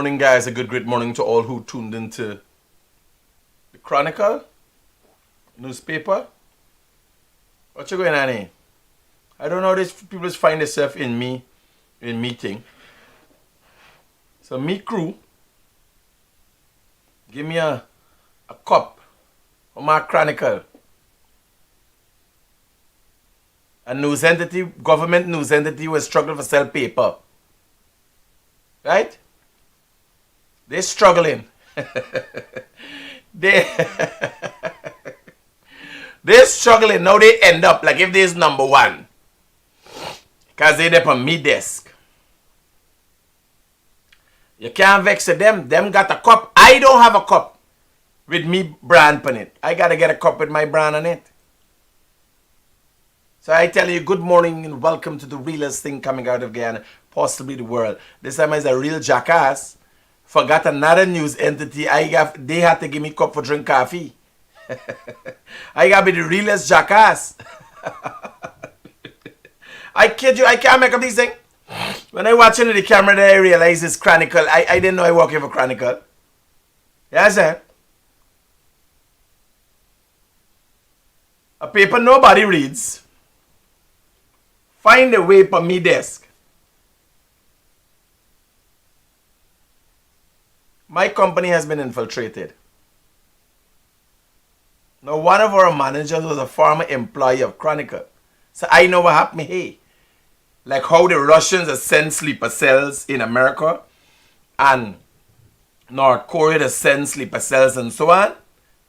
Morning, guys. A good, great morning to all who tuned into the Chronicle newspaper. What you going on here? I don't know how these people just find themselves in meeting. So me crew, give me a cup of my Chronicle. A news entity, government news entity was struggling for sell paper. Right? They're struggling. They're struggling. Now they end up like if there's number one. Because they're there on me desk. You can't vex them. Them got a cup. I don't have a cup with me brand on it. I got to get a cup with my brand on it. So I tell you, good morning and welcome to the realest thing coming out of Guyana, possibly the world. This time is a real jackass. Forgot another news entity. They had to give me a cup for drink coffee. I got to be the realest jackass. I kid you, I can't make up these things. When I watch into the camera, I realize it's Chronicle. I didn't know I work here for Chronicle. Yes, sir. A paper nobody reads. Find a way for me desk. My company has been infiltrated. Now, one of our managers was a former employee of Chronicle. So I know what happened here. Like how the Russians have sent sleeper cells in America and North Korea to send sleeper cells and so on.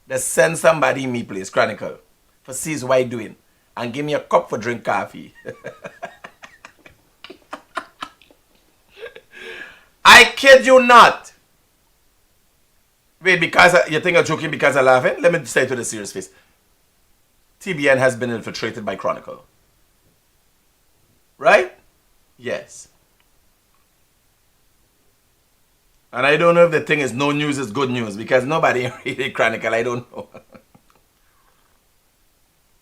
They send somebody in me place, Chronicle, for see what I doing. And give me a cup for drink coffee. I kid you not. Wait, because you think I'm joking because I'm laughing? Let me say to the serious face. TBN has been infiltrated by Chronicle. Right? Yes. And I don't know if the thing is no news is good news because nobody read Chronicle. I don't know.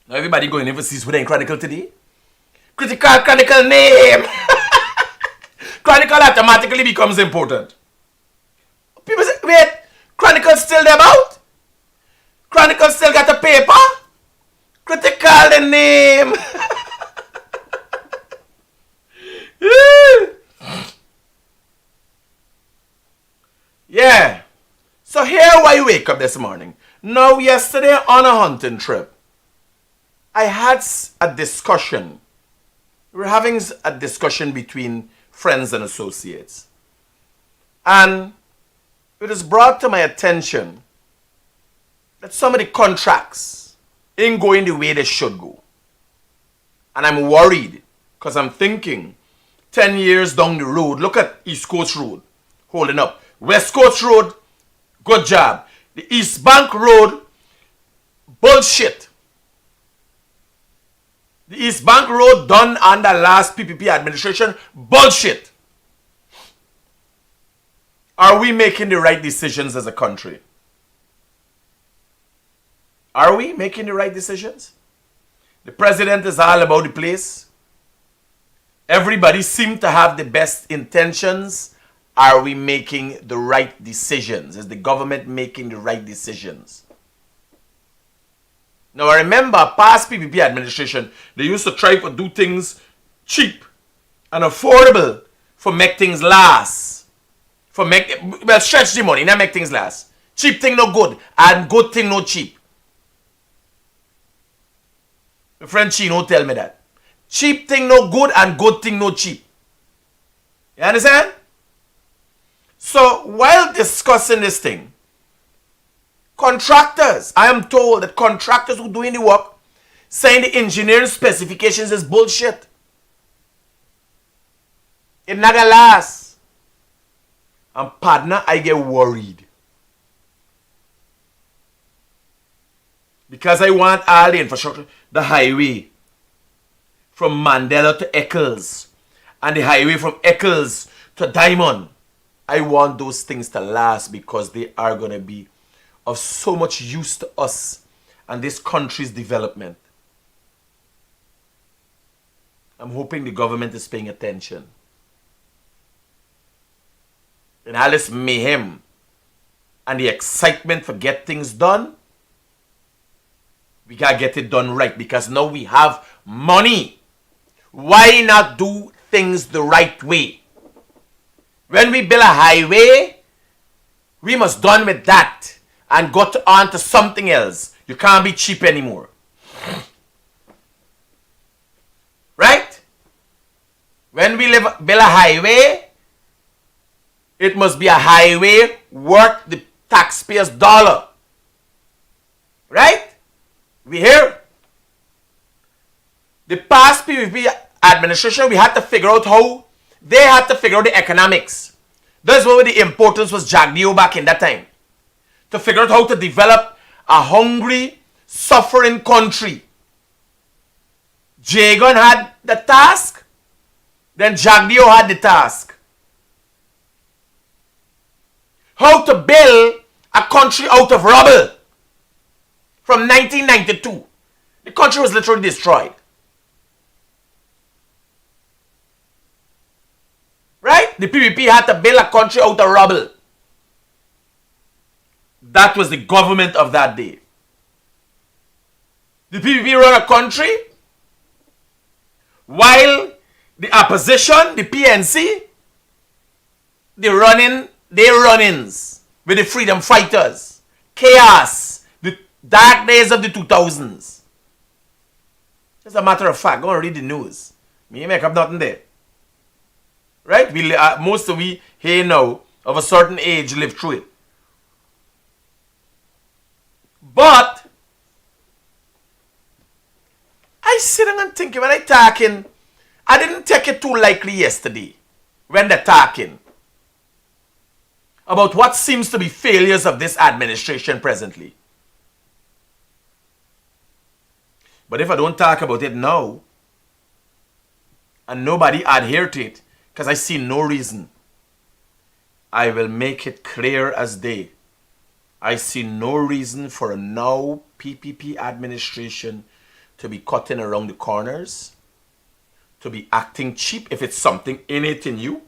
Now everybody going overseas with a Chronicle today. Critical Chronicle name. Chronicle automatically becomes important. People say, wait, Chronicle still there about? Chronicle still got a paper? Critical the name. Yeah. So here why you wake up this morning. Now yesterday on a hunting trip, I had a discussion. We were having a discussion between friends and associates. And it was brought to my attention that some of the contracts ain't going the way they should go. And I'm worried because I'm thinking 10 years down the road, look at East Coast Road holding up. West Coast Road, good job. The East Bank Road, bullshit. The East Bank Road done under last PPP administration, bullshit. Are we making the right decisions as a country? Are we making the right decisions? The president is all about the place. Everybody seems to have the best intentions. Are we making the right decisions? Is the government making the right decisions? Now, I remember past PPP administration, they used to try to do things cheap and affordable for make things last. Stretch the money, not make things last. Cheap thing no good, and good thing no cheap. My friend Chino tell me that. Cheap thing no good, and good thing no cheap. You understand? So, while discussing this thing, contractors, I am told that contractors who doing the work saying the engineering specifications is bullshit. It not gonna last. And partner, I get worried. Because I want all the infrastructure, the highway from Mandela to Eccles and the highway from Eccles to Diamond. I want those things to last because they are going to be of so much use to us and this country's development. I'm hoping the government is paying attention. and all this mayhem and the excitement for get things done, we gotta get it done right because now we have money. Why not do things the right way? When we build a highway, we must done with that and got on to something else. You can't be cheap anymore. Right? When we build a highway, it must be a highway worth the taxpayer's dollar. Right? We here. The past PPP administration, we had to figure out how they had to figure out the economics. That's where the importance was Jagdeo back in that time. To figure out how to develop a hungry, suffering country. Jagan had the task, then Jagdeo had the task. How to build a country out of rubble. From 1992, the country was literally destroyed. Right? The PPP had to build a country out of rubble. That was the government of that day. The PPP run a country while the opposition, the PNC, they run-ins with the freedom fighters. Chaos. The dark days of the 2000s. As a matter of fact, go and read the news. Me make up nothing there. Right? Most of we here now of a certain age live through it. But I sit and think when I talking, I didn't take it too lightly yesterday when they're talking about what seems to be failures of this administration presently. But if I don't talk about it now, and nobody adhere to it, because I see no reason, I will make it clear as day. I see no reason for a now PPP administration to be cutting around the corners, to be acting cheap if it's something innate in you.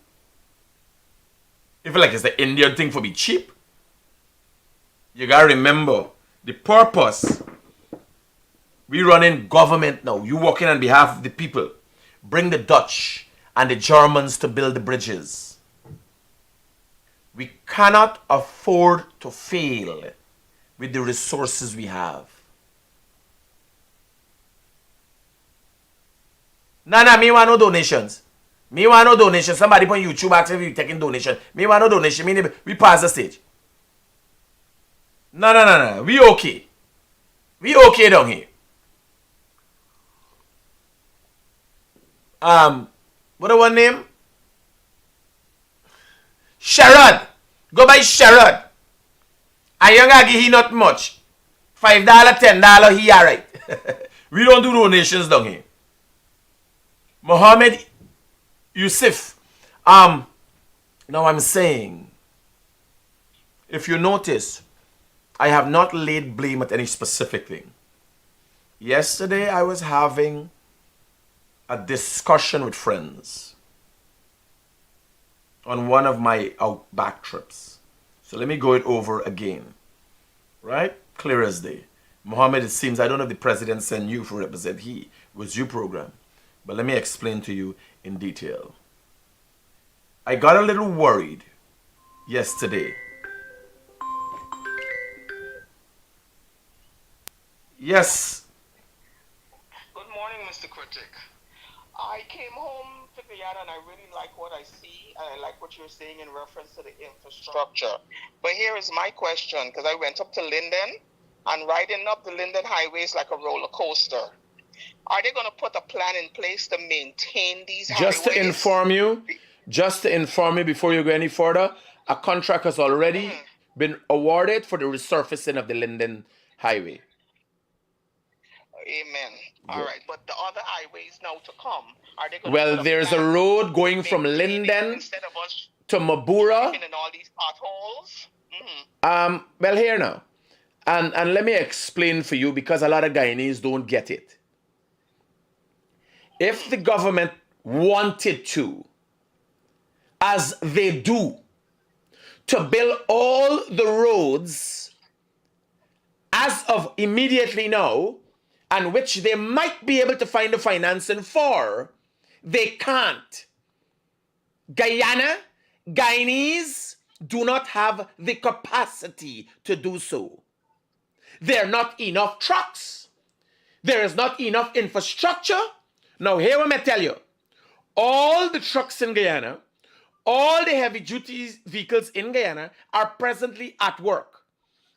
If like it's the Indian thing for be cheap, you gotta remember the purpose. We running government now. You working on behalf of the people. Bring the Dutch and the Germans to build the bridges. We cannot afford to fail with the resources we have. Nah, me want no donations. Me want no donations. Somebody on YouTube asking if you taking donation. Me want no donation. We pass the stage. No. We okay. We okay down here. What do one name? Sherrod. Go by Sherrod. And you gonna give he not much. $5, $10, he alright. We don't do donations down here. Mohammed Yusuf. Now I'm saying, if you notice, I have not laid blame at any specific thing. Yesterday I was having a discussion with friends on one of my outback trips. So let me go it over again. Right? Clear as day. Mohammed, it seems, I don't know if the president sent you to represent he. It was your program. But let me explain to you in detail. I got a little worried yesterday. Yes. Good morning, Mr. Critic. I came home to Guyana and I really like what I see and I like what you're saying in reference to the infrastructure. But here is my question, because I went up to Linden and riding up the Linden highway is like a roller coaster. Are they going to put a plan in place to maintain these highways? Just to inform you before you go any further, a contract has already been awarded for the resurfacing of the Linden highway. Amen. All right, but the other highways now to come, are they going to put there's a road going from Linden to Mabura. In all these potholes? Well, here now. And let me explain for you, because a lot of Guyanese don't get it. If the government wanted to, as they do, to build all the roads as of immediately now, and which they might be able to find the financing for, they can't. Guyanese do not have the capacity to do so. There are not enough trucks. There is not enough infrastructure. Now, here I may tell you, all the trucks in Guyana, all the heavy duty vehicles in Guyana are presently at work.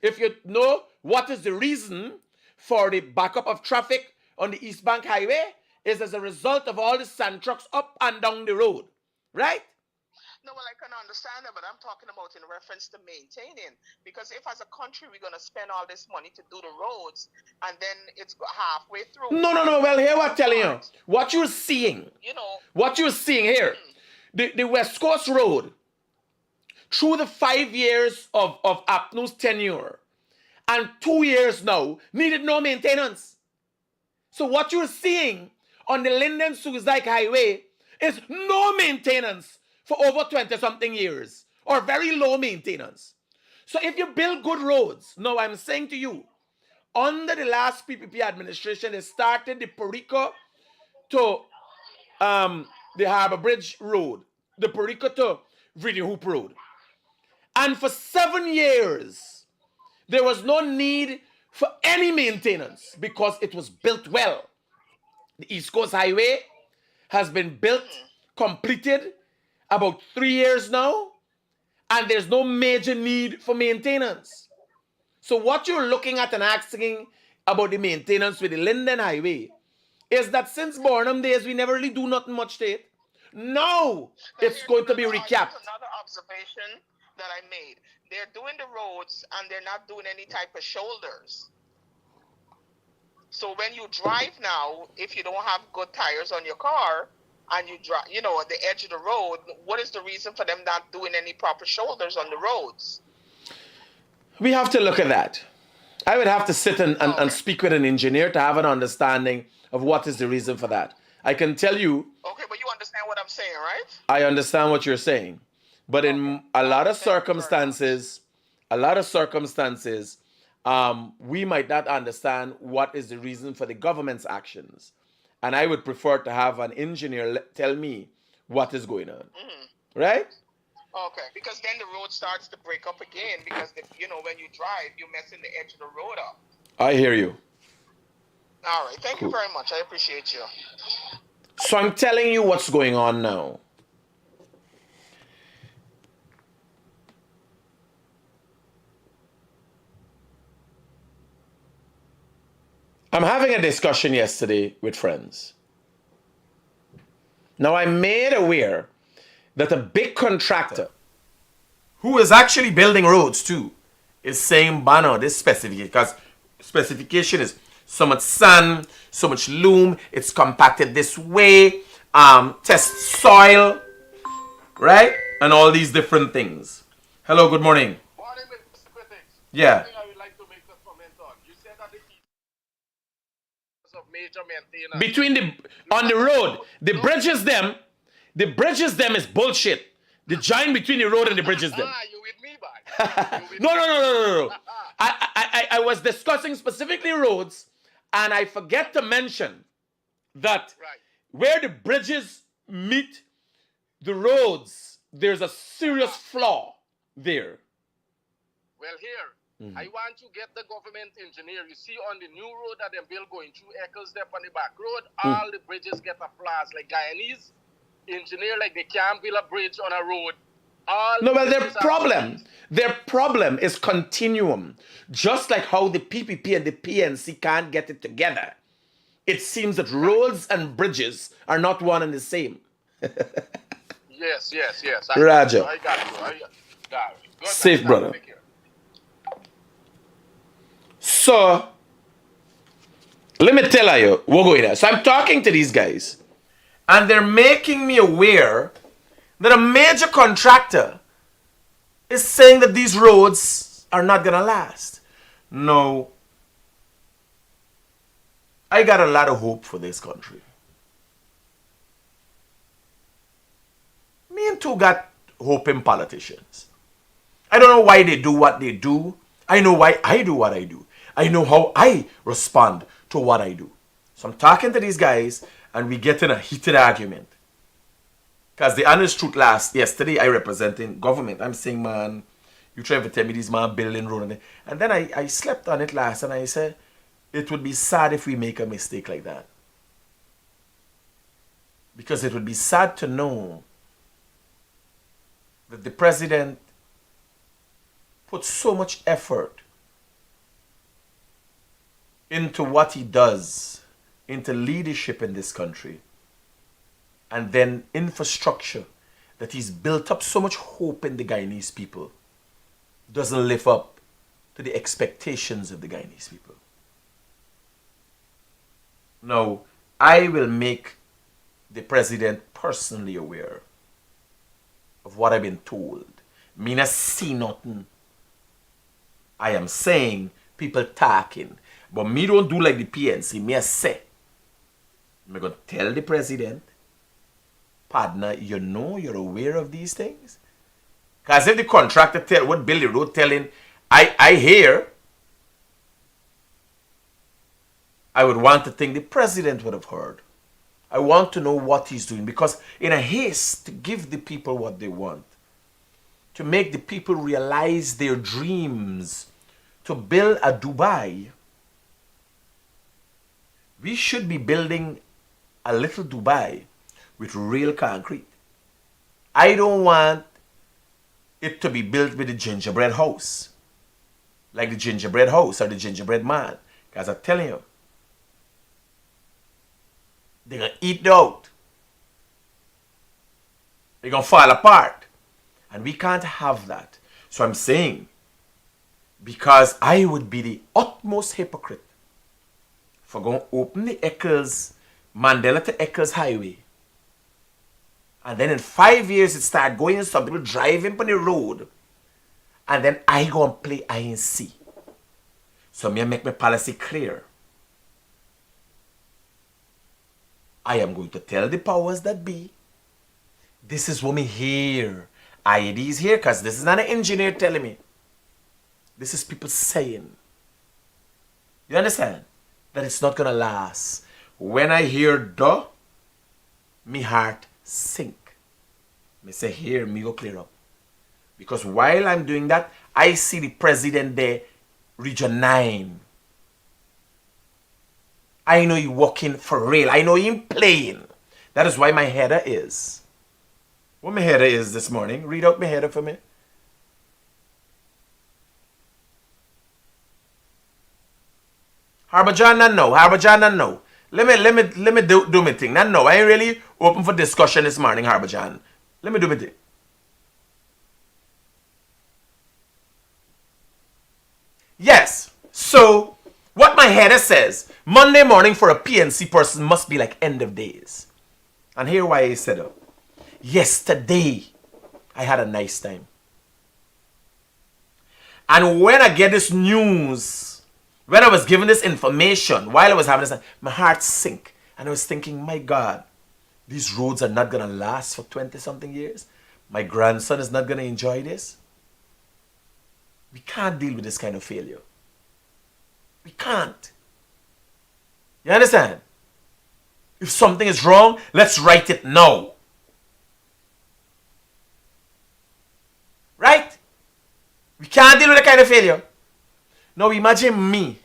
If you know what is the reason for the backup of traffic on the East Bank Highway, is as a result of all the sand trucks up and down the road, right? No, well, I can understand that, but I'm talking about in reference to maintaining. Because if as a country we're going to spend all this money to do the roads, and then it's halfway through. No. Well, here I'm telling you. What you're seeing, what you're seeing here, the West Coast Road, through the 5 years of APNU's tenure, and 2 years now, needed no maintenance. So what you're seeing on the Linden-Suzdijk Highway is no maintenance for over 20-something years, or very low maintenance. So if you build good roads, now I'm saying to you, under the last PPP administration, they started the Perico to the Harbour Bridge Road, the Perico to Vidi Hoop Road. And for 7 years, there was no need for any maintenance because it was built well. The East Coast Highway has been built, completed, about 3 years now, and there's no major need for maintenance. So what you're looking at and asking about the maintenance with the Linden Highway is that since Bornham days, we never really do nothing much to it. Now it's going to be recapped. Another observation that I made. They're doing the roads and they're not doing any type of shoulders. So when you drive now, if you don't have good tires on your car, and you drive, at the edge of the road, what is the reason for them not doing any proper shoulders on the roads? We have to look at that. I would have to sit and speak with an engineer to have an understanding of what is the reason for that. I can tell you... Okay, but you understand what I'm saying, right? I understand what you're saying. But in a lot of circumstances, we might not understand what is the reason for the government's actions. And I would prefer to have an engineer tell me what is going on. Right? Okay. Because then the road starts to break up again. Because, when you drive, you're messing the edge of the road up. I hear you. All right. Thank you very much. I appreciate you. So I'm telling you what's going on now. I'm having a discussion yesterday with friends. Now, I'm made aware that a big contractor who is actually building roads too is saying, Bano, this specification is so much sand, so much loam, it's compacted this way, test soil, right? And all these different things. Hello, good morning. Morning, Mr. Critic. Yeah. Major maintenance. Between on the road, the bridges them is bullshit. The joint between the road and the bridges them. You with me, bud? No. I was discussing specifically roads, and I forget to mention that where the bridges meet the roads, there's a serious flaw there. Well, here. I want to get the government engineer. You see on the new road that they build going through Eccles there on the back road, all the bridges get a flaws. Like Guyanese engineer, like they can't build a bridge on a road. Their problem is continuum. Just like how the PPP and the PNC can't get it together. It seems that roads and bridges are not one and the same. Yes. Raja. I got you. Good, safe, brother. So, let me tell you, we're going there. So I'm talking to these guys, and they're making me aware that a major contractor is saying that these roads are not going to last. No. I got a lot of hope for this country. Me and too got hope in politicians. I don't know why they do what they do. I know why I do what I do. I know how I respond to what I do. So I'm talking to these guys and we get in a heated argument. Because the honest truth yesterday I representing government. I'm saying, man, you trying to tell me this man building road. And then I slept on it last and I said, it would be sad if we make a mistake like that. Because it would be sad to know that the president put so much effort into what he does, into leadership in this country, and then infrastructure that he's built up so much hope in the Guyanese people doesn't live up to the expectations of the Guyanese people. Now, I will make the president personally aware of what I've been told. Me not see nothing. I am saying people talking. But me don't do like the PNC. Me I say. I'm going to tell the president, partner, you know you're aware of these things? Because if the contractor would build the road telling, I hear, I would want to think the president would have heard. I want to know what he's doing. Because in a haste to give the people what they want, to make the people realize their dreams, to build a Dubai, we should be building a little Dubai with real concrete. I don't want it to be built with a gingerbread house. Like the gingerbread house or the gingerbread man. Because I'm telling you, they're going to eat it out. They're going to fall apart. And we can't have that. So I'm saying, because I would be the utmost hypocrite for going to open the Mandela to Eccles Highway. And then in 5 years it start going and some people driving on the road. And then I go and play INC. So me make my policy clear. I am going to tell the powers that be, this is what me hear. IEDs here, because this is not an engineer telling me. This is people saying. You understand? That it's not going to last. When I hear duh, me heart sink. Me say here, me go clear up. Because while I'm doing that, I see the president there, Region 9. I know he working for real. I know him playing. That is why my header is. What my header is this morning? Read out my header for me. Harbour John, no. Harbour John, no. Let me do my thing. No, I ain't really open for discussion this morning, Harbour John. Let me do my thing. Yes. So, what my header says, Monday morning for a PNC person must be like end of days. And here why I said it. Yesterday, I had a nice time. And when I get this news, when I was given this information, while I was having this, my heart sank. And I was thinking, my God, these roads are not going to last for 20-something years. My grandson is not going to enjoy this. We can't deal with this kind of failure. We can't. You understand? If something is wrong, let's right it now. Right? We can't deal with that kind of failure. Now imagine me,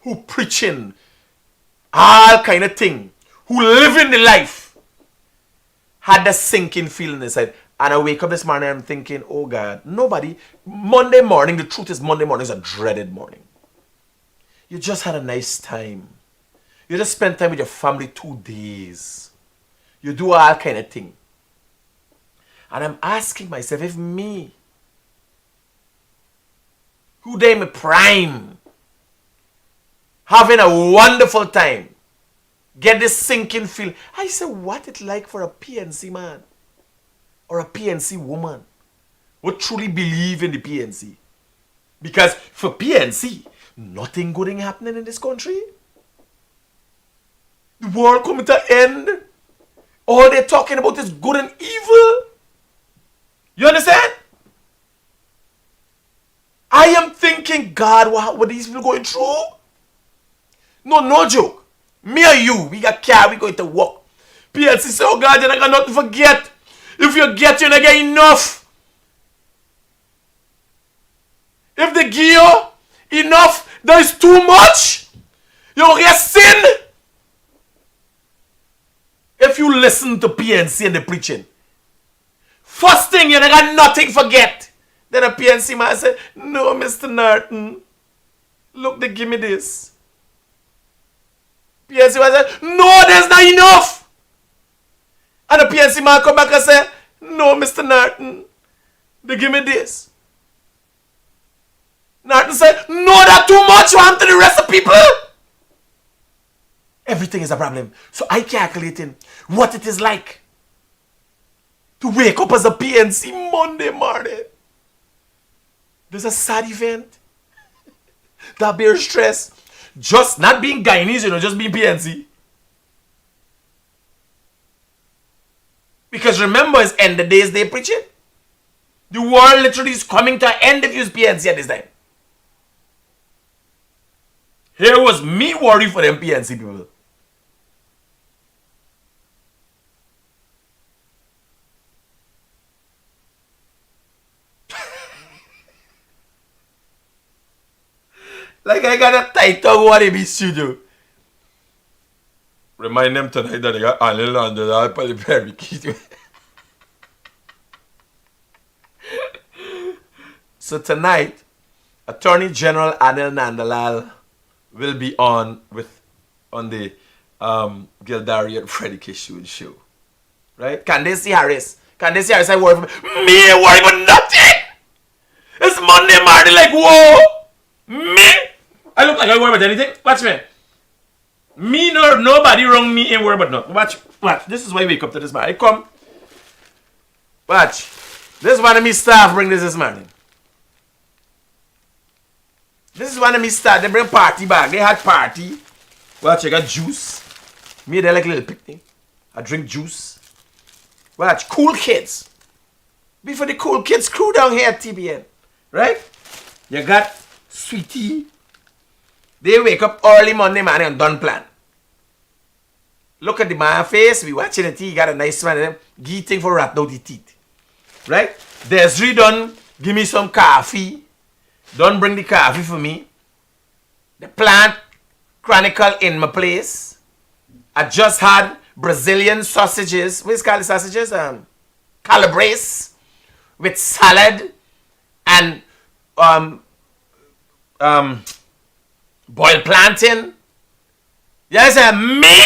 who preaching all kind of thing, who living the life, had that sinking feeling inside. And I wake up this morning and I'm thinking, oh God, nobody, Monday morning, the truth is Monday morning is a dreaded morning. You just had a nice time. You just spent time with your family 2 days. You do all kind of thing. And I'm asking myself, if me, who day my prime, having a wonderful time, get this sinking feel. I say, what it like for a PNC man or a PNC woman who truly believe in the PNC? Because for PNC, nothing good ain't happening in this country. The world coming to end. All they're talking about is good and evil. You understand? I am thinking, God, what these people going through? No joke. Me and you, we got car, we going to work. PLC say, oh God, you're not got nothing to forget. If you get, you're not get enough. If they give you enough, there is too much. You're resting. If you listen to PNC and the preaching, first thing, you not got nothing forget. Then a PNC man said, no, Mr. Norton, look, they give me this. PNC man said, no, there's not enough. And the PNC man come back and say, no, Mr. Norton, they give me this. Norton said, no, that's too much. What happened to the rest of people? Everything is a problem. So I calculating what it is like to wake up as a PNC Monday morning. There's a sad event. That bears stress. Just not being Guyanese, just being PNC. Because remember, it's end the days they preaching. The world literally is coming to an end if you use PNC at this time. Here was me worried for them PNC people. Like I got a title what they be studio. Remind them tonight that they got Anil under the barbecue. So tonight, Attorney General Anil Nandalal will be on the Gildarian Freddie Kishoon show. Right? Candace Harris. Candace Harris, I worry for me. Me, I worry about nothing. It's Monday morning, like, whoa. Me? I look like I worry about anything. Watch me. Me nor nobody wrong me ain't worry about nothing. Watch. This is why I wake up to this morning. I come. Watch. This is one of me staff bring this morning. This is one of me staff. They bring party bag. They had party. Watch, I got juice. Me, they like a little picnic. I drink juice. Watch, cool kids. Before the cool kids crew down here at TBN. Right? You got Sweetie. They wake up early Monday morning and done plan. Look at the man face. We watching the tea. He got a nice smile. Them eating for rat out the teeth. Right? Desiree done give me some coffee. Don't bring the coffee for me. The plant chronicle in my place. I just had Brazilian sausages. What is called the sausages? Calabrese with salad and boiled plantain. Yes, me?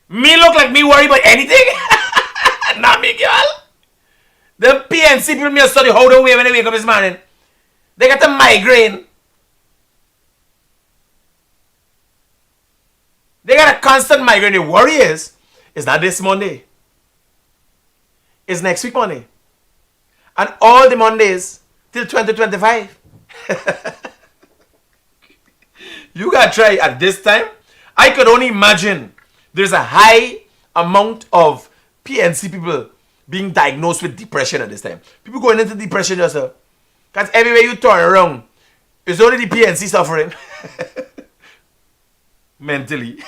Me look like me worry about anything? Not me, girl. The PNC people me study how they way when they wake up this morning. They got a migraine. They got a constant migraine. The worry is, it's not this Monday. It's next week Monday. And all the Mondays till 2025. You gotta try at this time. I could only imagine there's a high amount of PNC people being diagnosed with depression at this time. People going into depression yourself. Because everywhere you turn around, it's only the PNC suffering. Mentally.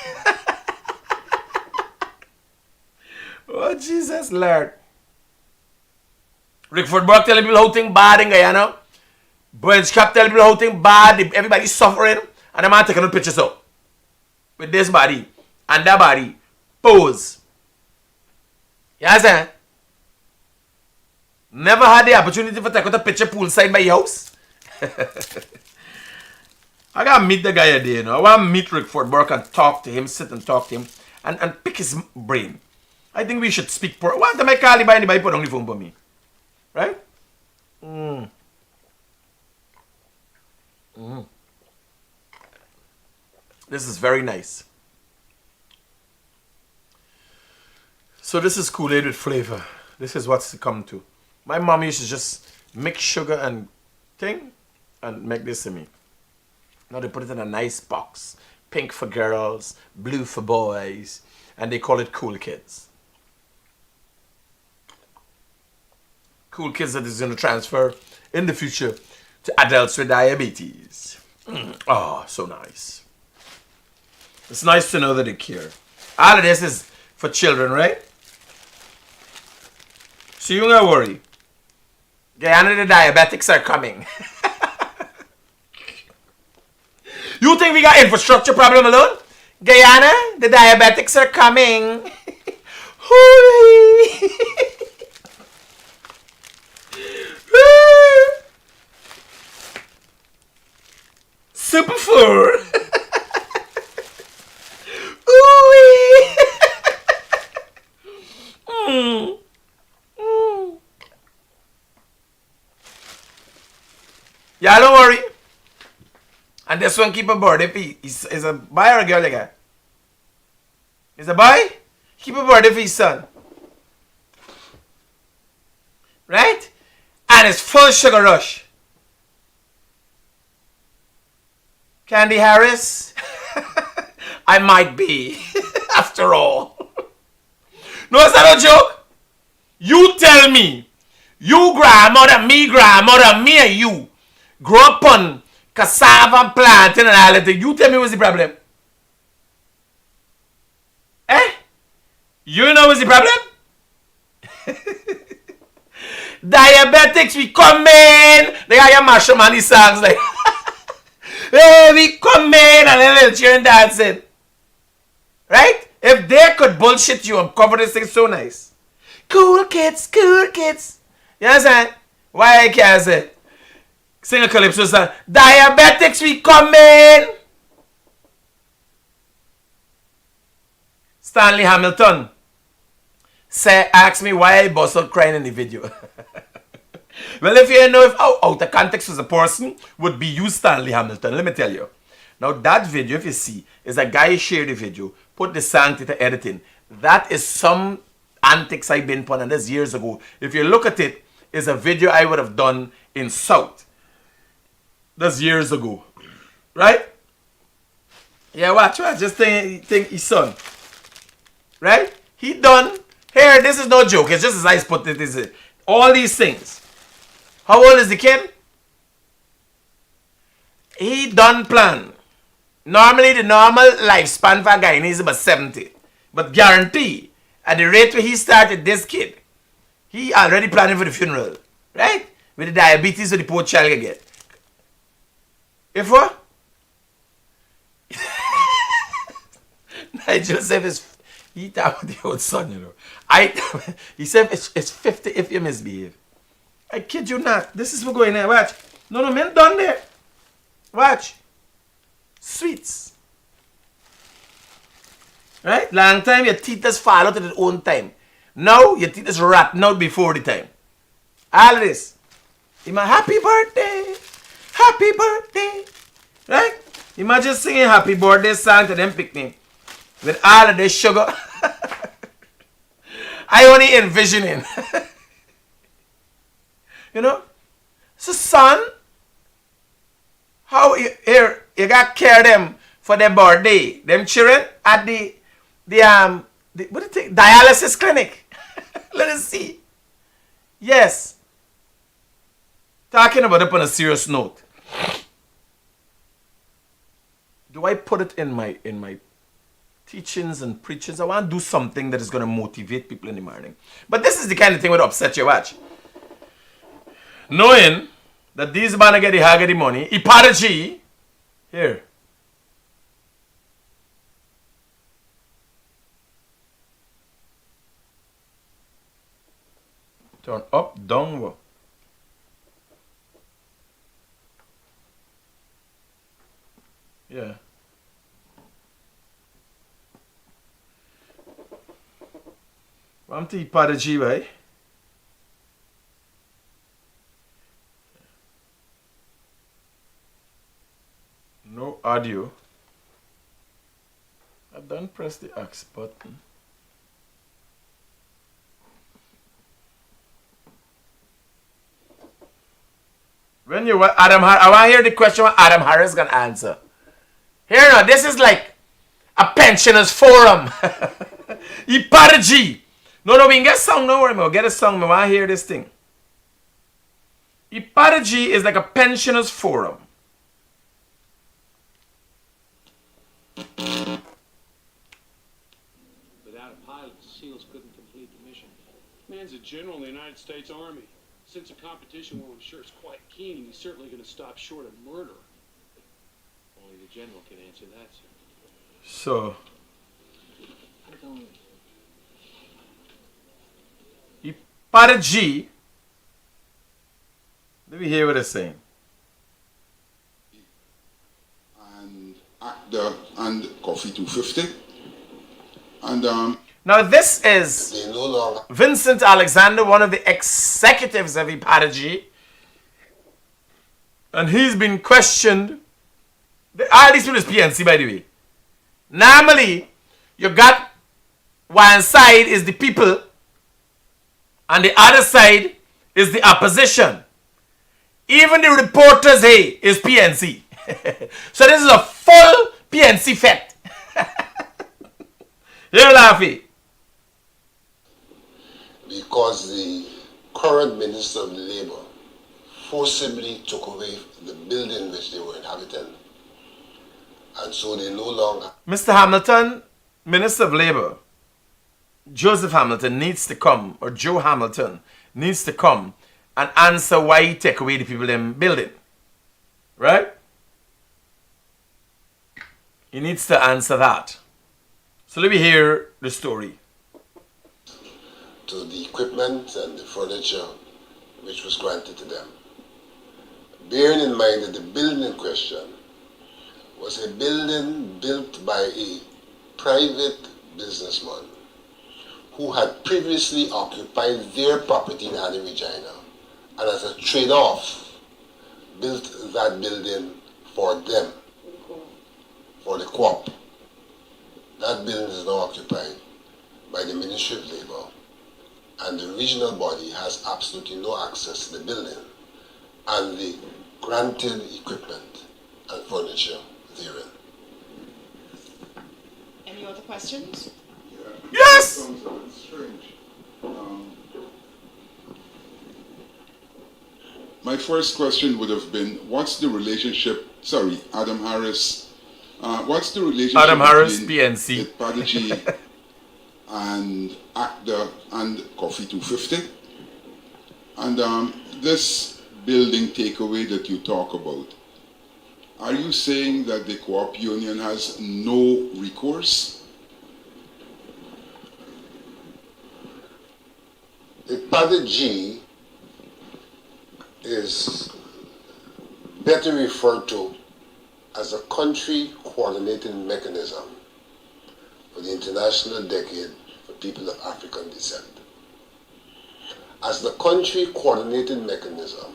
Oh, Jesus, Lord. Rickford Burke telling people how things bad in Guyana. Branch Cap telling people how things bad. Everybody's suffering. And the man taking out pictures up. With this body. And that body. Pose. You understand? Never had the opportunity for take out a picture poolside by your house. I gotta meet the guy today, I want to meet Rickford Burke and talk to him, sit and talk to him, and pick his brain. I think we should speak. What am I calling by anybody put on the phone for me? Right? This is very nice. So this is Kool-Aid with flavor. This is what's to come to. My mom used to just mix sugar and thing and make this to me. Now they put it in a nice box. Pink for girls, blue for boys, and they call it Cool Kids. Cool Kids that is going to transfer in the future to adults with diabetes. Oh, so nice. It's nice to know that they care. All of this is for children, right? So you don't worry. Guyana, the diabetics are coming. You think we got infrastructure problem alone? Guyana, the diabetics are coming. Super food. Yeah, don't worry. And this one keep a bird. If he's a boy or a girl, like is a boy? Keep a bird if he's son. Right? And it's full sugar rush. Candy Harris? I might be. After all. No, it's not a joke. You tell me. You grandmother, me and you grow up on cassava and plantain and all that. You tell me what's the problem? Eh? You know what's the problem? Diabetics, we come in. They got your Marshall Money songs like, hey, we come in and then little cheering dancing. Right? If they could bullshit you and cover this thing so nice. Cool kids, cool kids. You understand? Why I can't say? Sing a calypso song. Diabetics, we come in. Stanley Hamilton asked me why I bustled crying in the video. Well, if you know if out of context was a person, would be you, Stanley Hamilton. Let me tell you. Now that video, if you see, is a guy shared the video, put the song to the editing. That is some antics I've been put on this years ago. If you look at it, it's a video I would have done in South. That's years ago. Right? Yeah, watch. Just think his son. Right? He done. Here, this is no joke. It's just as I put it. Is all these things. How old is the kid? He done plan. Normally, the normal lifespan for a Guyanese is about 70. But guarantee, at the rate where he started this kid, he already planning for the funeral. Right? With the diabetes of the poor child you get. If what? Nigel said he thought with the old son, you know. He said it's 50 if you misbehave. I kid you not. This is what going there. Watch. No, men done there. Watch. Sweets. Right? Long time your teeth just fall out at their own time. Now your teeth is rotten out before the time. All of this. Ima happy birthday. Happy birthday. Right? Imagine singing happy birthday song to them picnic. With all of this sugar. I only envisioning. You know? So son, how you got care them for their birthday. Them children at the what do you think? Dialysis clinic. Let us see. Yes. Talking about it on a serious note. Do I put it in my teachings and preachings? I want to do something that is going to motivate people in the morning. But this is the kind of thing that would upset you. Watch. Knowing that these man get the hag of the money, apology here. Turn up, down. Yeah. I'm the apology, right? No audio. I don't press the X button. When you want Adam Harris, I want to hear the question what Adam Harris gonna answer. Here now, this is like a pensioners forum. Apology. No, we can get a song, no worry, we'll get a song. I want to hear this thing. Iparaji is like a pensioners forum. Without a pilot, the SEALs couldn't complete the mission. Man's a general in the United States Army. Since the competition, well, I'm sure it's quite keen, he's certainly going to stop short of murder. Only the general can answer that, sir. So, Iparaji, let me hear what it's saying. And Actor and Coffee 250. And Now this is They no longer Vincent Alexander, one of the executives of Iparaji, and he's been questioned. All these people is PNC, by the way. Normally, you got one side is the people, and the other side is the opposition. Even the reporters, hey, is PNC. So this is a full PNC fete. You're laughing. because the current Minister of Labour forcibly took away the building which they were inhabiting. And so they no longer... Mr. Hamilton, Minister of Labour, Joseph Hamilton needs to come, or Joe Hamilton needs to come and answer why he take away the people in building. Right? He needs to answer that. So let me hear the story. to the equipment and the furniture which was granted to them. Bearing in mind that the building in question was a building built by a private businessman who had previously occupied their property in Annie Regina, and as a trade-off built that building for them, for the co-op. That building is now occupied by the Ministry of Labour, and the regional body has absolutely no access to the building and the granted equipment and furniture therein. Any other questions? Yes! Sounds a bit strange. My first question would have been, what's the relationship, Adam Harris, what's the relationship Adam Harris, between PNC. Iparaji and ACDA and Coffee 250? And this building takeaway that you talk about, are you saying that the co-op union has no recourse? Iparaji is better referred to as a country coordinating mechanism for the International Decade for People of African Descent. As the country coordinating mechanism,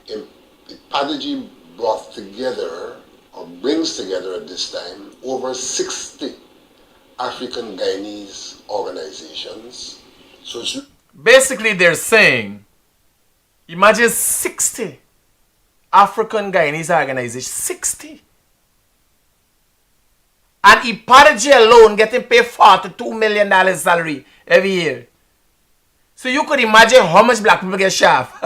Iparaji brought together, or brings together at this time, over 60 African Guyanese organizations. So it's Basically, they're saying, imagine 60 African Guyanese organizations, 60. And Iparaji alone getting paid $42 million salary every year. So you could imagine how much black people get shaft.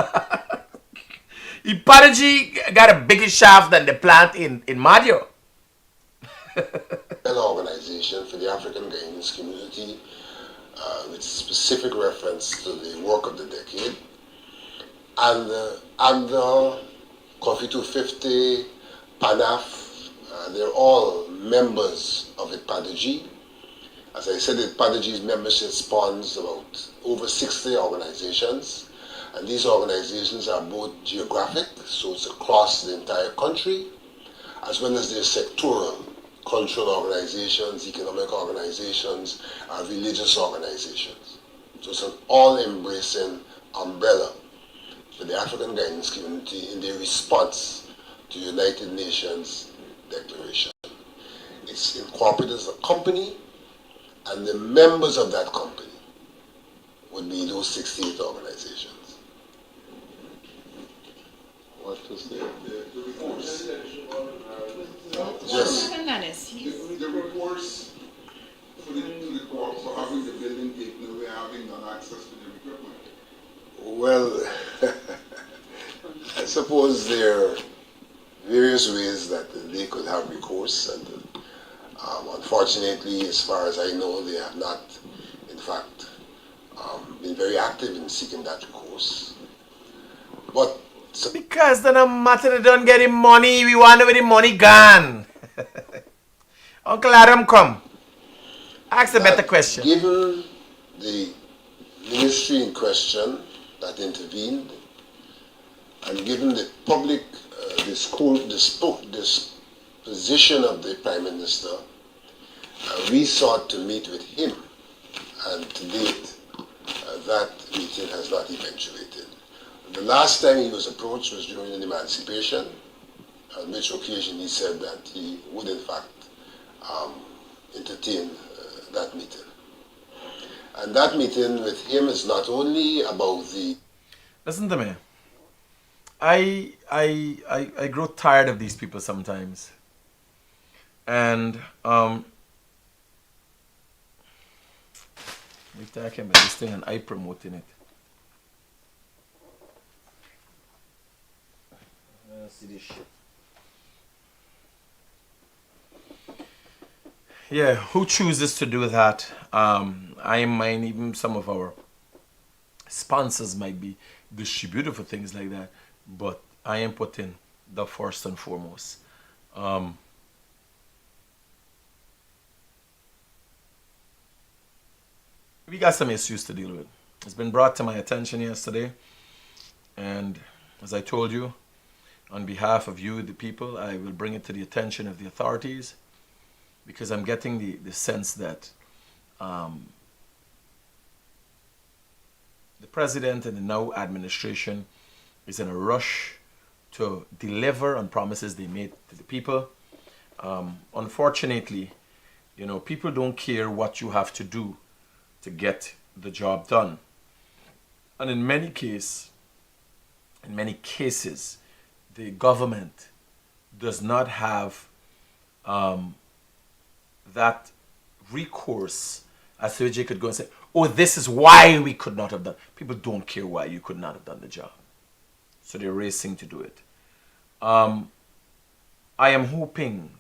Iparaji got a bigger shaft than the plant in Madio. an organization for the African Guyanese community with specific reference to the work of the decade. And AGDA, Coffee 250, PANAF, they're all members of Iparaji. As I said, Iparaji's membership spans about over 60 organizations. And these organizations are both geographic, so it's across the entire country, as well as their sectoral, cultural organizations, economic organizations, and religious organizations. So it's an all-embracing umbrella for the African Guyanese community in their response to the United Nations Declaration. It's incorporated as a company, and the members of that company would be those 68 organizations. What was the recourse? Yes. The recourse for the co-op for having the building taken away, having non-access to the equipment. Well, suppose there are various ways that they could have recourse, and unfortunately, as far as I know, they have not, in fact, been very active in seeking that recourse. But Because then no matter they don't get him money, we wonder where the money gone. Uncle Adam, come. Ask a better question. given the ministry in question that intervened, and given the public disposition of the Prime Minister, we sought to meet with him, and to date, that meeting has not eventuated. The last time he was approached was during an emancipation, on which occasion he said that he would in fact entertain that meeting. And that meeting with him is not only about the... Listen to me. I grow tired of these people sometimes. And we talking about this thing and I promoting it. See this shit. Yeah, who chooses to do that? I mind even some of our sponsors might be distributed for things like that, but I am putting the first and foremost. We got some issues to deal with. It's been brought to my attention yesterday, and as I told you, on behalf of you, the people, I will bring it to the attention of the authorities, because I'm getting the sense that the president and the now administration is in a rush to deliver on promises they made to the people. Unfortunately, you know, people don't care what you have to do to get the job done. And in many cases, the government does not have that recourse as to which they could go and say, oh, this is why we could not have done. People don't care why you could not have done the job. So they're racing to do it. I am hoping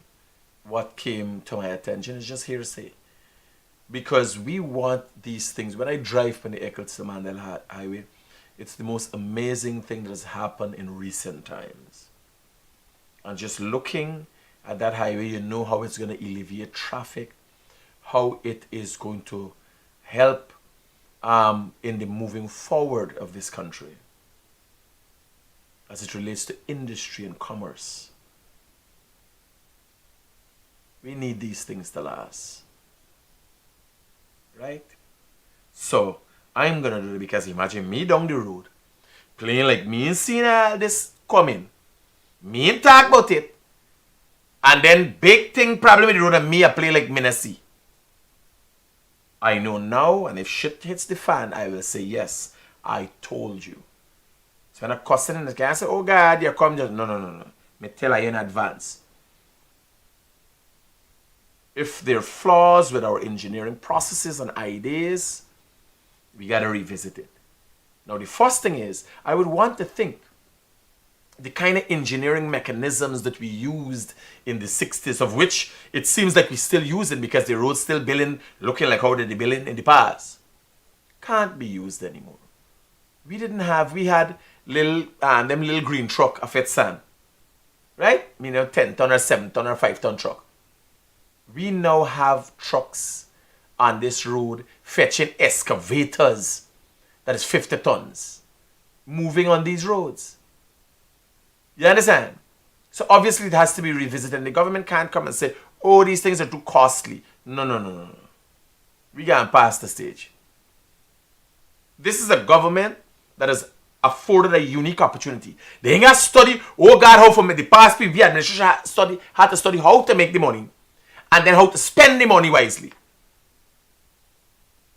what came to my attention is just hearsay. Because we want these things. When I drive on the Eccles to Mandela Highway, it's the most amazing thing that has happened in recent times. And just looking at that highway, you know how it's going to alleviate traffic, how it is going to help in the moving forward of this country as it relates to industry and commerce. We need these things to last. Right? So, I'm going to do it because imagine me down the road, playing like me and seeing all this coming. Me and talk about it. And then big thing problem with the road and me I play like me not see. I know now, and if shit hits the fan, I will say, yes, I told you. So when I cussing in the car, I say, oh God, you come just, no. Me tell you in advance. If there are flaws with our engineering processes and ideas, we got to revisit it. Now, the first thing is, I would want to think the kind of engineering mechanisms that we used in the 60s, of which it seems like we still use it because the road's still building, looking like how they building in the past, can't be used anymore. We had them little green truck of it sand, right? 10 ton or 7 ton or 5 ton truck. We now have trucks on this road fetching excavators that is 50 tons moving on these roads. You understand? So obviously it has to be revisited, and the government can't come and say, oh, these things are too costly. No. We can't pass the stage. This is a government that has afforded a unique opportunity. They ain't got to study, oh God, how from the past PV administration had to study how to make the money and then how to spend the money wisely.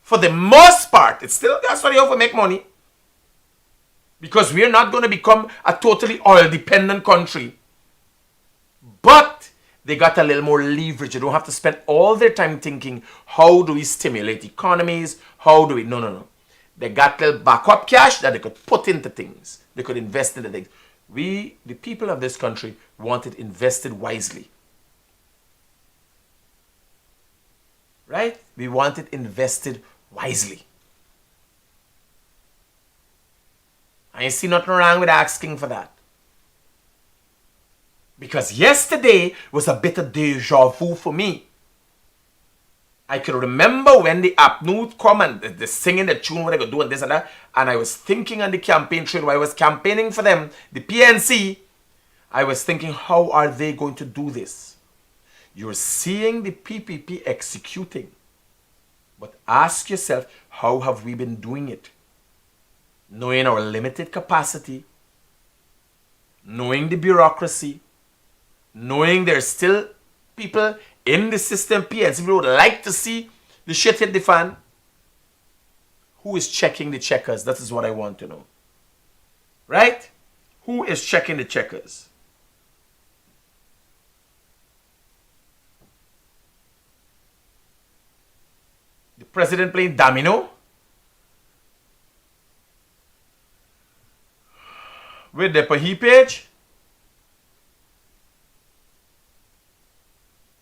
For the most part, it's still got to study how to make money. Because we're not going to become a totally oil-dependent country. But they got a little more leverage. They don't have to spend all their time thinking, how do we stimulate economies? How do we... No. They got little backup cash that they could put into things. They could invest into things. We, the people of this country, want it invested wisely. Right? We want it invested wisely. I see nothing wrong with asking for that. Because yesterday was a bit of deja vu for me. I could remember when the Apnoot come and the singing the tune, what they could do and this and that. And I was thinking on the campaign trail while I was campaigning for them, the PNC, I was thinking, how are they going to do this? You're seeing the PPP executing. But ask yourself, how have we been doing it? Knowing our limited capacity, knowing the bureaucracy, knowing there's still people in the system, PNC, we would like to see the shit hit the fan. Who is checking the checkers? That is what I want to know. Right? Who is checking the checkers? The president playing domino? With the Pahi page?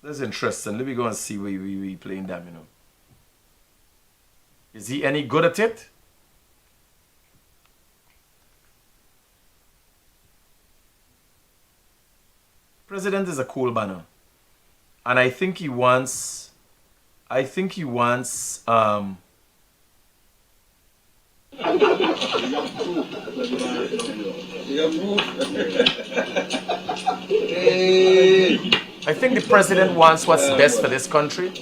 That's interesting. Let me go and see where we playing domino. Is he any good at it? President is a cool banner. And I think he wants I think the president wants what's best for this country.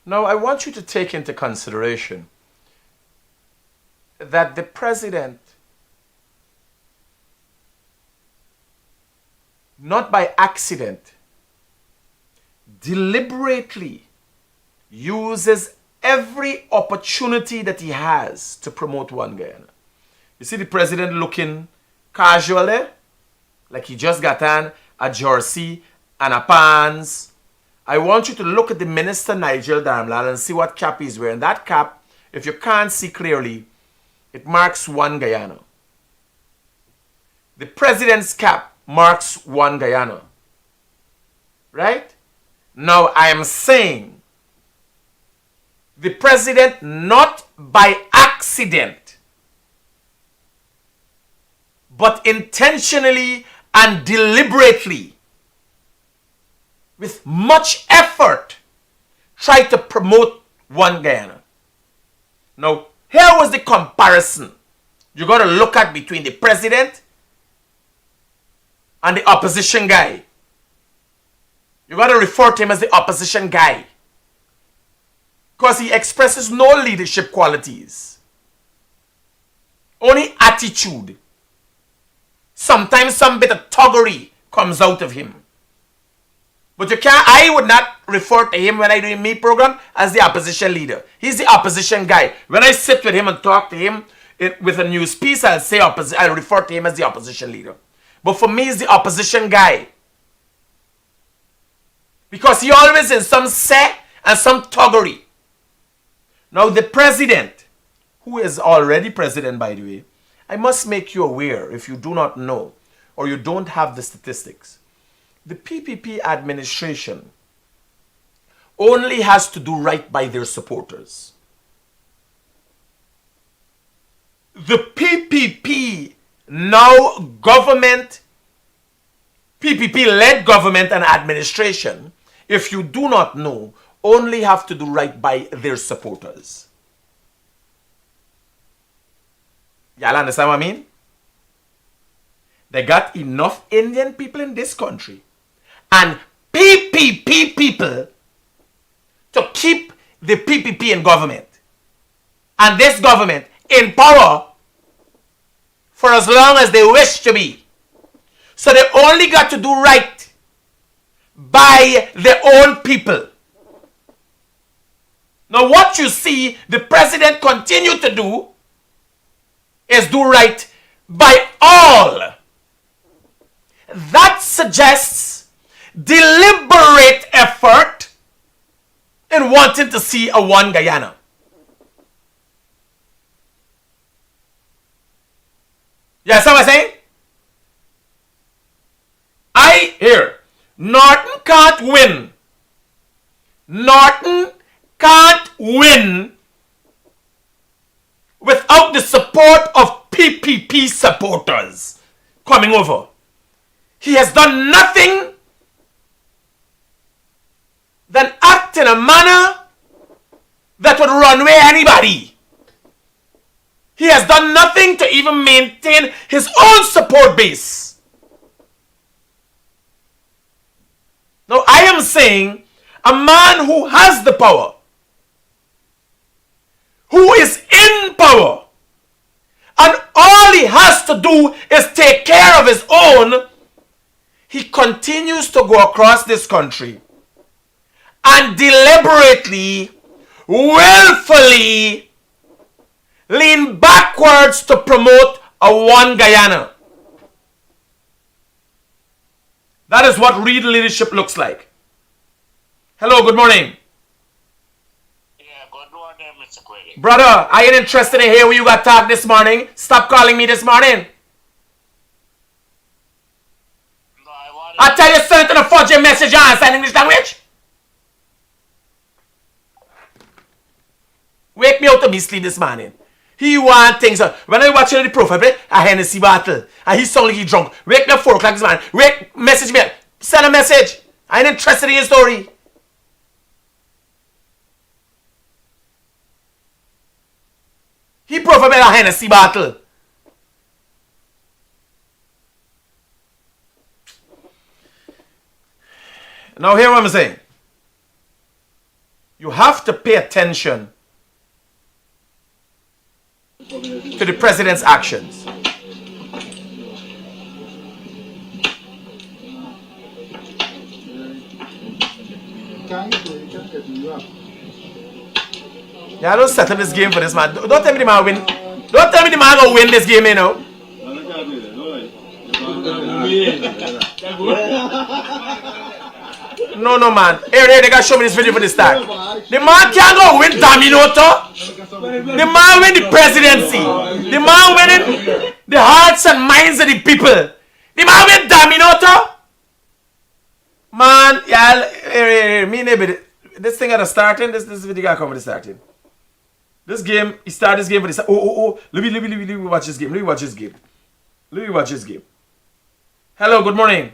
Now, I want you to take into consideration that the president, not by accident, deliberately uses every opportunity that he has to promote One Guyana. You see the president looking casual there? Like he just got on a jersey and a pants. I want you to look at the minister Nigel Darmlal and see what cap he's wearing. That cap, if you can't see clearly, it marks One Guyana. The president's cap marks One Guyana. Right? Now I am saying the president, not by accident, but intentionally and deliberately, with much effort, tried to promote One Guyana. Now, here was the comparison you got to look at between the president and the opposition guy. You got to refer to him as the opposition guy, because he expresses no leadership qualities, only attitude. Sometimes some bit of toggery comes out of him. But you can't, I would not refer to him when I do me program as the opposition leader. He's the opposition guy. When I sit with him and talk to him with a news piece, I'll refer to him as the opposition leader. But for me, he's the opposition guy. Because he always in some set and some toggery. Now the president, who is already president by the way, I must make you aware, if you do not know or you don't have the statistics, the PPP administration only has to do right by their supporters. The PPP now government, PPP-led government and administration, if you do not know, only have to do right by their supporters. Y'all understand what I mean? They got enough Indian people in this country and PPP people to keep the PPP in government and this government in power for as long as they wish to be. So they only got to do right by their own people. Now what you see the president continue to do is do right by all. that suggests deliberate effort in wanting to see a one Guyana. Yes, what I'm saying? Norton can't win. Norton can't win without the support of PPP supporters coming over. He has done nothing than act in a manner that would run away anybody. He has done nothing to even maintain his own support base. Now, I am saying a man who has the power, who is in power, and all he has to do is take care of his own, he continues to go across this country and deliberately, willfully lean backwards to promote a one Guyana. That is what real leadership looks like. Hello, good morning. Yeah, good morning, Mr. Critic. Brother, I ain't interested in hearing what you got talk this morning. Stop calling me this morning. No, I tell you something to forge your message on sign English language. Wake me out of me sleep this morning. He want things. When I watch the profile, I Hennessy battle. And he sound like he drunk. Wake me up 4 o'clock this morning. Message me. Send a message. I ain't interested in your story. He profile a Hennessy battle. Now hear what I'm saying. You have to pay attention to the president's actions. Yeah, don't settle this game for this man. Don't tell me the man win. Don't tell me the man gonna win this game, you know. No, man. Here, they gotta show me this video for the start. The man can't go win Daminoto. The man win the presidency. The man winning the hearts and minds of the people. The man win Daminoto. Man, yeah, me neighbor. This thing at the starting. This video gotta come with the starting. This game, he started this game for the start. Oh. Let me watch this game. Let me watch this game. Hello, good morning.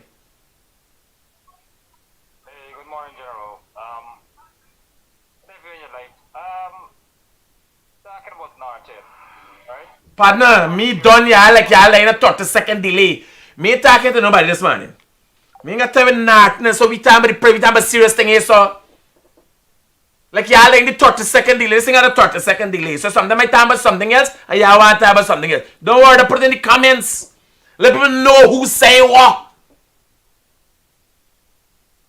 Partner, me done y'all like in a 30-second delay. Me ain't talking to nobody this morning. Me ain't got time with nothing, so we talking about serious thing here, so. Like y'all in the 30-second delay, this thing got a 30-second delay. So something might talk about something else, and y'all want to talk about something else. Don't worry, put it in the comments. Let people know who's saying what.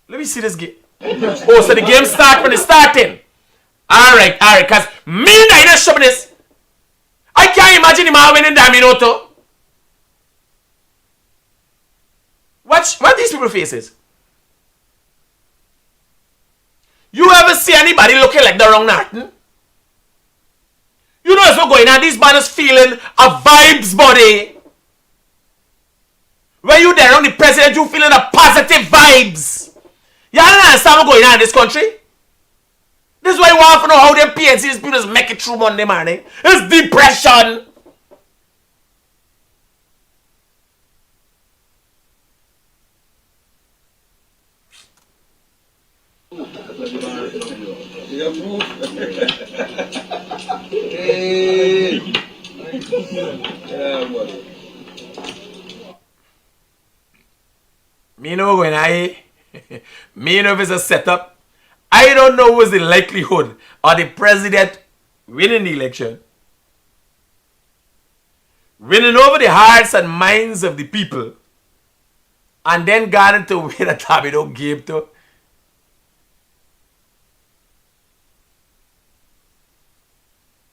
Let me see this game. Oh, so the game start when it's starting. Alright, cause me not in showing this. I can't imagine the man winning Daminoto. What these people faces? You ever see anybody looking like the wrong Norton? You know what's going on? These banners feeling a vibes body. When you there around the president, you feeling a positive vibes. You don't understand what's going on in this country? This is why you want to know how them PNC's people make it through Monday morning. It's depression. Me know when me know if it's a setup. I don't know what's the likelihood of the president winning the election, winning over the hearts and minds of the people, and then going to win a domino game too.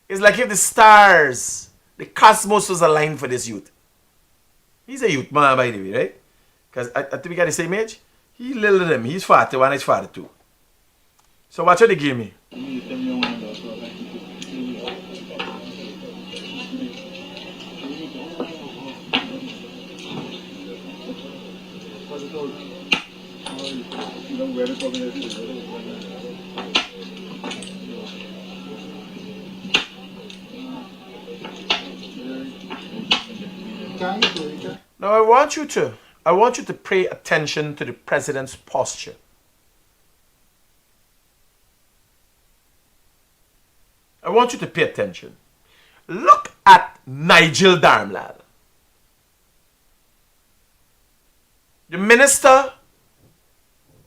It's like if the stars, the cosmos was aligned for this youth. He's a youth man, by the way, right? Because I think we got the same age. He little than him. He's 41, he's 42. So watch what they give me. Now I want you to pay attention to the president's posture. I want you to pay attention. Look at Nigel Darmlad, the Minister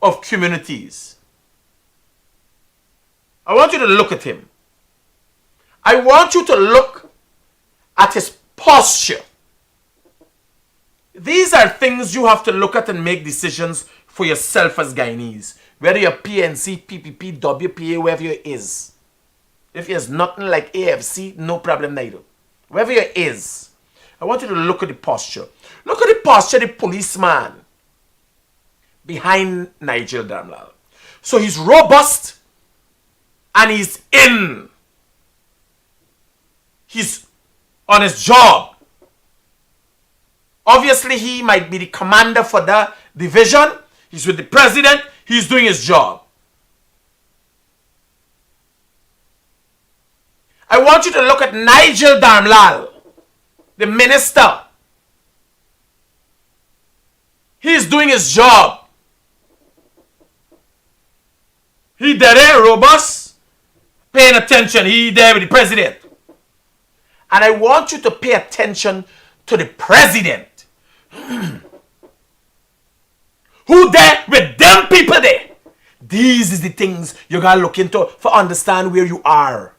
of Communities. I want you to look at him. I want you to look at his posture. These are things you have to look at and make decisions for yourself as Guyanese. Whether you're PNC, PPP, WPA, wherever you is. If there's nothing like AFC, no problem neither. Wherever you is, I want you to look at the posture. Look at the posture of the policeman behind Nigel Darmlad. So he's robust and he's in. He's on his job. Obviously, he might be the commander for the division. He's with the president. He's doing his job. I want you to look at Nigel Darmlad, the minister. He's doing his job. He there, robust, paying attention. He there with the president. And I want you to pay attention to the president. Who there with them people there? These is the things you gotta look into for understand where you are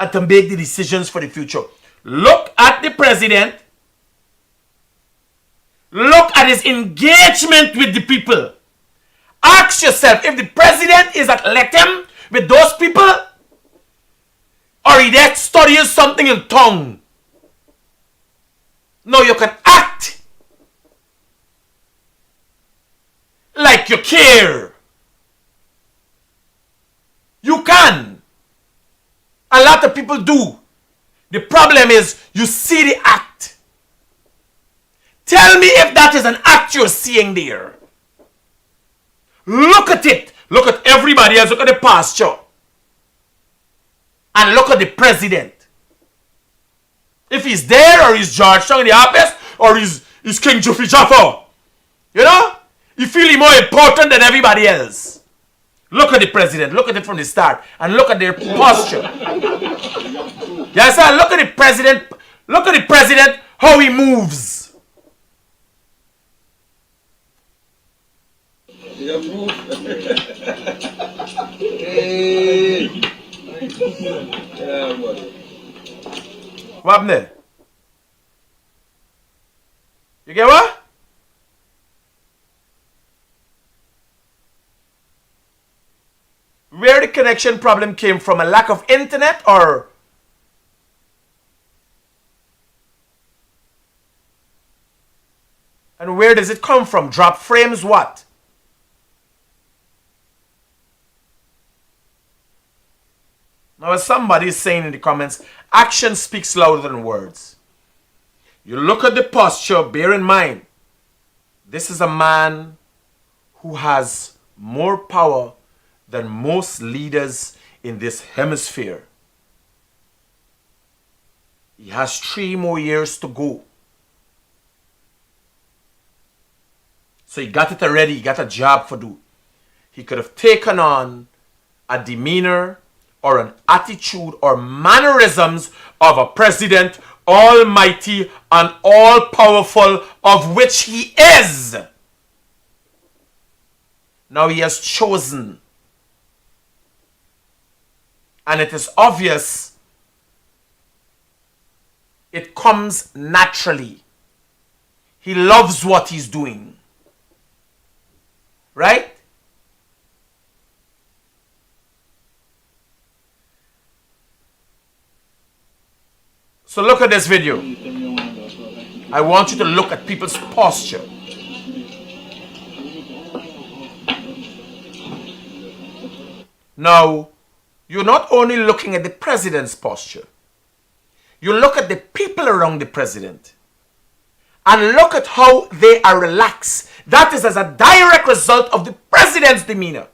and to make the decisions for the future. Look at the president. Look at his engagement with the people. Ask yourself if the president is at let him with those people, or he there studying something in tongue. No, you can act like you care. You can. A lot of people do. The problem is you see the act. Tell me if that is an act you're seeing there. Look at it. Look at everybody else. Look at the pasture. And look at the president. If he's there or he's Georgetown in the office or he's King Juffy Jaffa. You know? You feel him more important than everybody else. Look at the president. Look at it from the start. And look at their posture. Yes, sir. Look at the president. Look at the president, how he moves. What happened there? You get what? Where the connection problem came from, a lack of internet or and where does it come from? Drop frames what? Now as somebody is saying in the comments, action speaks louder than words. You look at the posture, bear in mind, this is a man who has more power than most leaders in this hemisphere. He has 3 more years to go. So he got it already, he got a job for do. He could have taken on a demeanor or an attitude or mannerisms of a president, almighty and all-powerful, of which he is. Now he has chosen. And it is obvious. It comes naturally. He loves what he's doing. Right? So look at this video. I want you to look at people's posture. Now, you're not only looking at the president's posture, you look at the people around the president and look at how they are relaxed. That is as a direct result of the president's demeanor.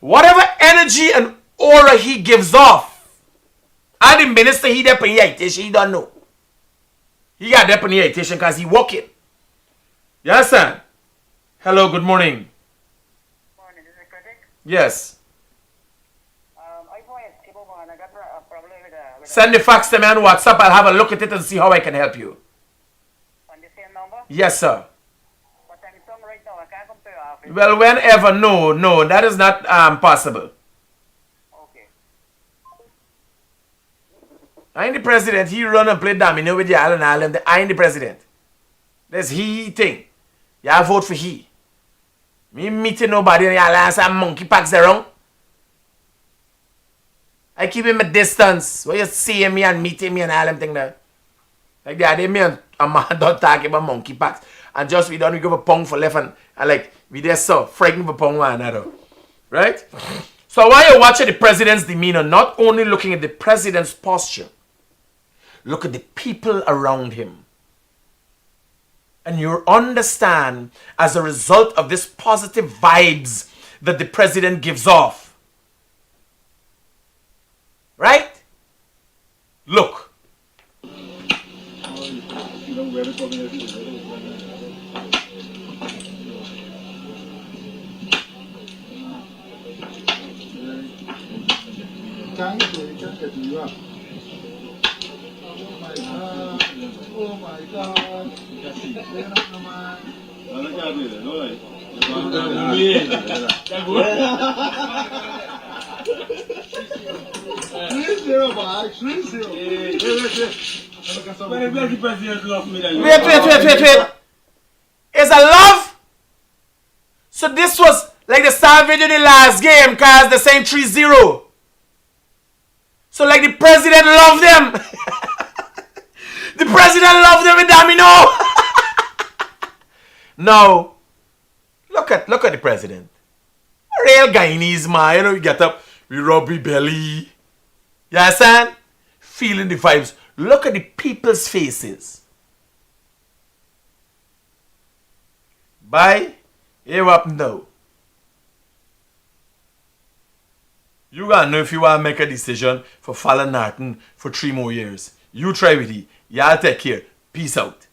Whatever energy and aura he gives off, and the minister he there he don't know. He got there because he walking. You understand? Hello, good morning. Morning, is it Critic? Yes. I got a problem with Send the fax to me on WhatsApp. I'll have a look at it and see how I can help you. on the same number. Yes, sir. But I'm some right now. I can't compare office. Well, whenever, no, that is not possible. Okay. I ain't the president. He run and play domino with y'all and all them. I ain't the president. That's he thing. Y'all vote for he. Me meeting nobody and y'all answer monkey packs around. I keep him a distance. Where you seeing me and meeting me and all them thing there. Like the other me and a man don't talk about monkey packs. And just we don't give a pound for left and like we just so frightened for pound one another. Right? So while you're watching the president's demeanor, not only looking at the president's posture, look at the people around him. And you understand as a result of this positive vibes that the president gives off. Right? Look. Oh my God. Wait. Is a love? So this was like the star video in the last game because they're saying 3-0. So like the president loved them. The president loved them with domino. Now, look at the president. A real Guyanese man, you know, we get up, we rub his belly. You understand? Feeling the vibes. Look at the people's faces. Bye. Here up now. You gotta know if you want to make a decision for Fallon Norton for 3 more years. You try with it. Y'all take care. Peace out.